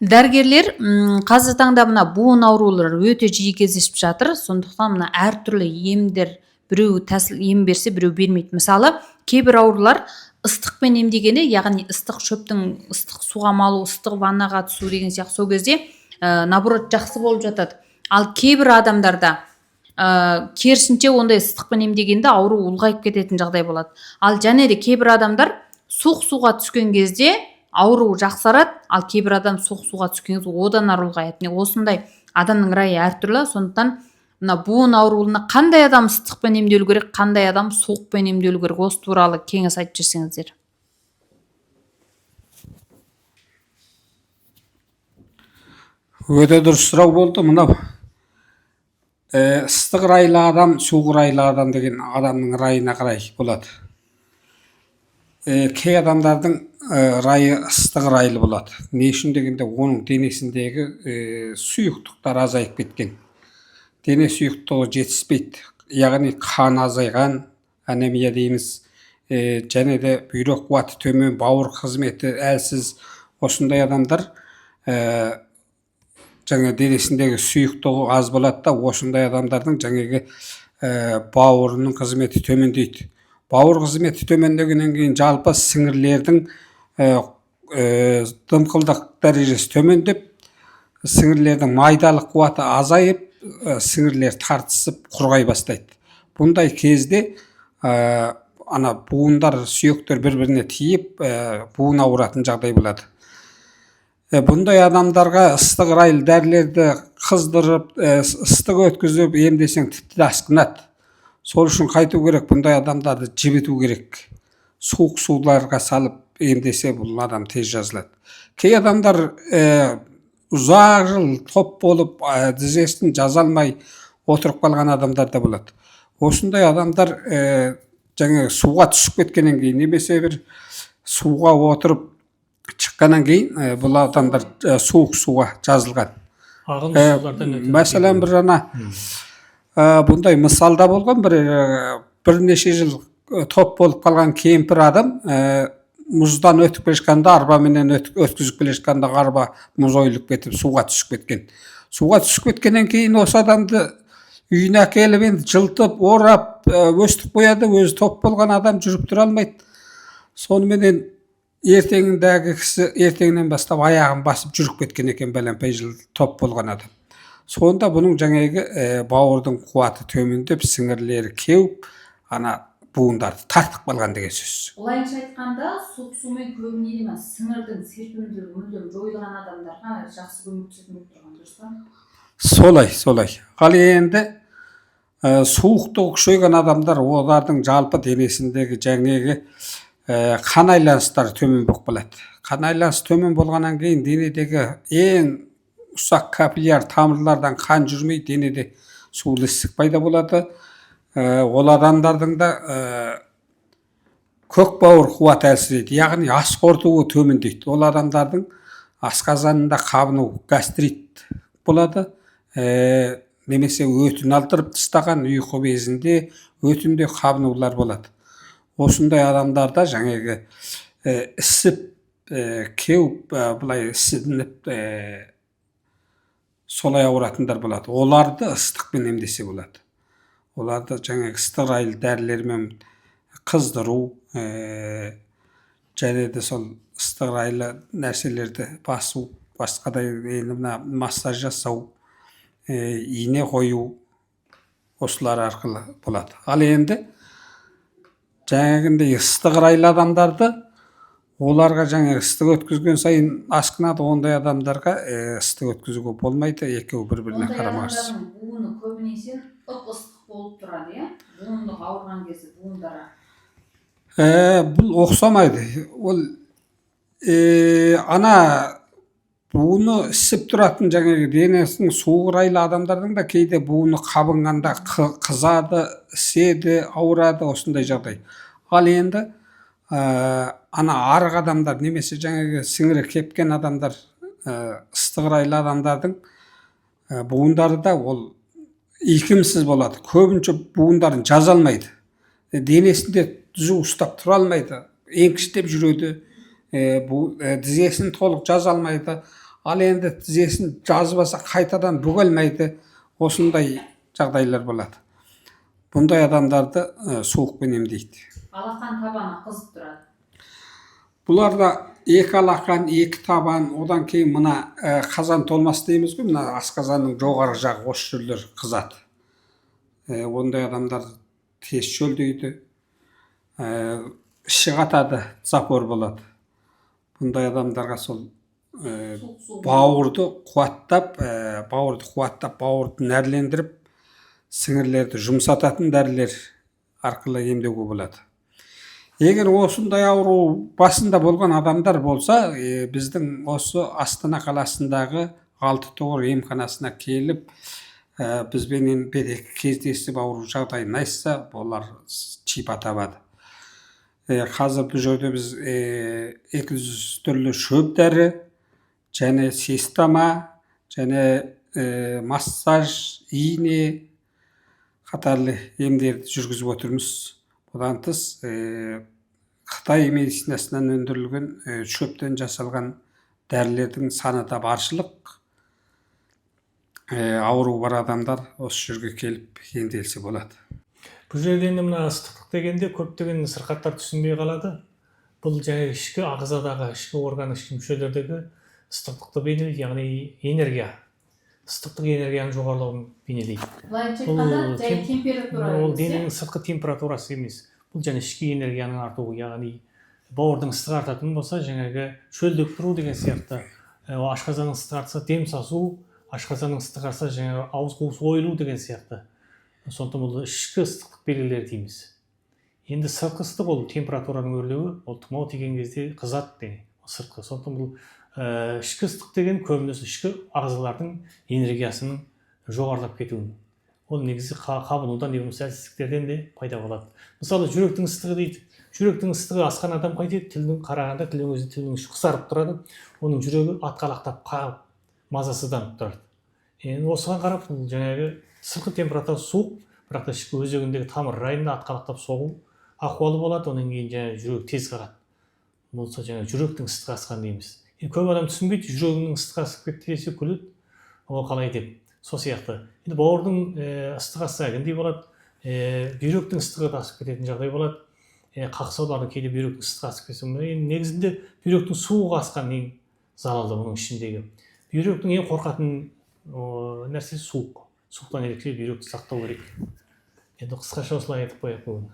Дәрігерлер қазіргі таңда мына буын аурулары өте жиі кездесіп жатыр. Сондықтан мына әртүрлі емдер, біреу тәсіл ем берсе, біреу бермейді. Мысалы, кейбір аурулар ыстықпен емдегені, яғни ыстық шөптің ыстық суға малу, ыстық ваннаға түсу деген сияқты сол кезде наоборот жақсы болып жатады. Ал кейбір адамдарда керісінше ондай ыстықпен емдегенде ауру ұлғайып кететін жағдай болады. Ал және де кейбір адамдар суық суға түскен кезде ауру жақсарады, ал кейбір адам суық суға түскен кезде одан ары ұлғаяды. Осындай адамның райы әртүрлі. Сондықтан мына буын ауруына қандай адам ыстықпен емделу керек, қандай адам суықпен емделу керек, осы туралы кеңес айтып жіберсеңіздер. Өте дұрыс сұрау болды. Мынау ыстық райлы адам, суық райлы адам деген адамның райына қарай болады. Кей адамдардың райы ыстық райлы болады. Не үшін дегенде оның денесіндегі сұйықтықтар азайып кеткен. Дене сұйықтығы жетіспейді. Яғни қан азайған, анемия дейміз. Және де бүйрек қуаты төмен, бауыр қызметі әлсіз. Осындай адамдар жаңа денесіндегі сұйықтығы аз болады да, осындай адамдардың жаңағы бауырының қызметі төмендейді. Бауыр қызметі төмендегеннен кейін жалпы сіңірлердің дымқылдық дәрежесі төмендеп, сіңірлердің майдалық қуаты азайып, сіңірлер тартысып құрғай бастайды. Бұндай кезде ана буындар, сүйектер бір-біріне тиіп, буын ауыратын жағдай болады. Бұндай адамдарға ыстық райлы дәрілерді қыздырып, ыстық өткізіп емдесең тіпті асқынады. Сол үшін қайту керек, бұндай адамдарды жібіту керек. Суық суларға салып емдесе бұл адам тез жазылады. Кей адамдар ұзақ жыл топ болып тізесін жаза алмай отырып қалған адамдар да болады. Осындай адамдар жаңа суға түсіп кеткеннен кейін, немесе бір суға отырып шыққаннан кейін бұл адамдар суық суға жазылған. Мәселен, бір бұндай мысалда болған, бірнеше жыл топ болып қалған кемпір адам мұздан өтіп келе жатқанда, арбаменен өткізіп келе жатқанда арба мұз ойылып кетіп суға түсіп кеткен. Суға түсіп кеткеннен кейін осы адамды үйіне әкеліп енді жылтып, орап, өстіп қояды. Өзі топ болған адам жүріп тұра алмайды. Соныменен ертеңіндегі кісі ертеңнен бастап аяғын басып жүріп кеткен екен, бәленбай жыл топ болған адам. Сонда бұның жаңағы бауырдың қуаты төмендеп, сіңірлері кеуіп, ана буындарды тартып қалған деген сөз. Олайынша айтқанда, суық сумен көбіне емес, сіңірдің серпімділігі мүлдем жойылған адамдарға жақсы көмектесетін болып тұрған, дұрыс па? Солай. Ал енді суықтығы күшейген адамдар, олардың жалпы денесіндегі жаңағы қан айланыстары төмен болып қалады. Қан айланысы төмен болғаннан кейін денедегі ең ұсақ капилляр тамырлардан қан жүрмей, денеде сулы ісік пайда болады. Ол адамдардың да көк бауыр қуаты әлсірейді, яғни ас қорытуы төмендейді. Ол адамдардың асқазанында қабыну, гастрит болады. Немесе өтін алдырып тастаған, ұйқы безінде, өтінде қабынулар болады. Осындай адамдарда жаңағы ісіп, кеуіп, былай ісініп, солай ауыратындар болады. Оларды ыстықпен емдесе болады. Оларды жаңағы ыстық райлы дәрілермен қыздыру, және де сол ыстық райлы нәрселерді басу, басқадай массаж жасау, ине қою, осылар арқылы болады. Ал енді жаңағындай ыстық райлы адамдарды, оларға жаңа ыстық өткізген сайын асқынады. Ондай адамдарға ыстық өткізуге болмайды, екеуі бір-біріне қарама-қарсы. Ондай адамдардың буыны көбінесе ыстық болып тұрады, иә? Буындық ауырған кезде буындары. Бұл ұқсамайды. Ол ана буыны ісіп тұратын жаңағы денесінің суық райлы адамдардың да кейде буыны қабынғанда қызады, іседі, ауырады, осындай жағдай. Ал енді ана арық адамдар, немесе жаңағы сіңірі кепкен адамдар, ыстық райлы адамдардың буындары да ол икемсіз болады. Көбінше буындарын жаза алмайды. Денесінде түзу ұстап тұра алмайды. Еңкіштеп жүреді. Тізесін толық жаза алмайды. ал енді тізесін жазбаса қайтадан бүге алмайды, осындай жағдайлар болады. Бұндай адамдарды суықпен емдейді. Алақан табаны қызып тұрады. Бұларда екі алақан, екі табан, одан кейін мына қазан толмас дейміз ғой, мына асқазанның жоғарғы жағы осы жерлер қызады. Ондай адамдар тез шөлдейді, іші қатады, запор болады. Бұндай адамдарға сол бауырды қуаттап, бауырды нәрлендіріп, сіңірлерді жұмсататын дәрілер арқылы емдеуге болады. Егер осындай ауру басында болған адамдар болса, біздің осы Астана қаласындағы 6 тоғыр емханасына келіп, бізбенен береке кездесіп ауру жағдайын айтса, олар шипа табады. Қазір бұл жерде біз 200 түрлі шөп дәрі, және система, және массаж, ине қатарлы емдерді жүргізіп отырмыз. Бұдан тыс Қытай медицинасынан өндірілген шөптен жасалған дәрілердің саны да баршылық. Ауру бар адамдар осы жерге келіп емделсе болады. Бұл жерде мына ыстықтық дегенде көптеген сырқаттар түсінбей қалады. Бұл жаңағы ішкі ағзадағы, ішкі орган, ішкі мүшелердегі ыстықтықты бейнелейді, яғни энергия. Ыстықтық энергияның жоғарылауын бейнелейді. Былайша айтқанда жай температура Ол емес, дененің сыртқы температурасы емес. Бұл және ішкі энергияның артуы, яғни бауырдың ыстығы артатын болса, жаңағы шөлдеп тұру деген сияқты, ашқазанның ыстығы артса дем сасу, ашқазанның ыстығы артса жаңағы ауыз қуысы ойылу деген сияқты. Сондықтан бұл ішкі ыстықтық белгілері дейміз. Енді сыртқы ыстық ол температураның өрлеуі, ол тұмау тиген кезде қызады деген сыртқы. Сондықтан бұл ішкі ыстық деген көбінесе ішкі ағзалардың энергиясының жоғарылап кетуін. Ол негізі қабынудан не болмаса әлсіздіктерден де пайда болады. Мысалы, жүректің ыстығы дейді. Жүректің ыстығы асқан адам қайтеді, тілдің қарағанда тілдің өзі тілдің іші қызарып тұрады. Оның жүрегі атқалақтап қағып, мазасызданып тұрады. Енді осыған қарап, бұл жаңағы сыртқы температура суық, бірақ та ішкі өзегіндегі тамыр райында атқалақтап соғу ахуалы болады. Онан кейін жаңағы жүрек тез қағады. Болса жаңағы жүректің ыстығы асқан дейміз. Көп адам түсінбейді, жүрегінің ыстығы асып кетті десе күледі, ол қалай деп. Сол сияқты. Енді бауырдың ыстығы асса кімдей болады, бүйректің ыстығы асып кететін жағдай болады. Қақсаулардың кейде бүйректің ыстығы асып кетсе, негізінде бүйректің суығы асқан ең залалды бұның ішіндегі. Бүйректің ең қорқатын нәрсесі суық. Суықтан ерекше бүйректі сақтау керек. Енді қысқаша осылай айтып қояйық бүгін.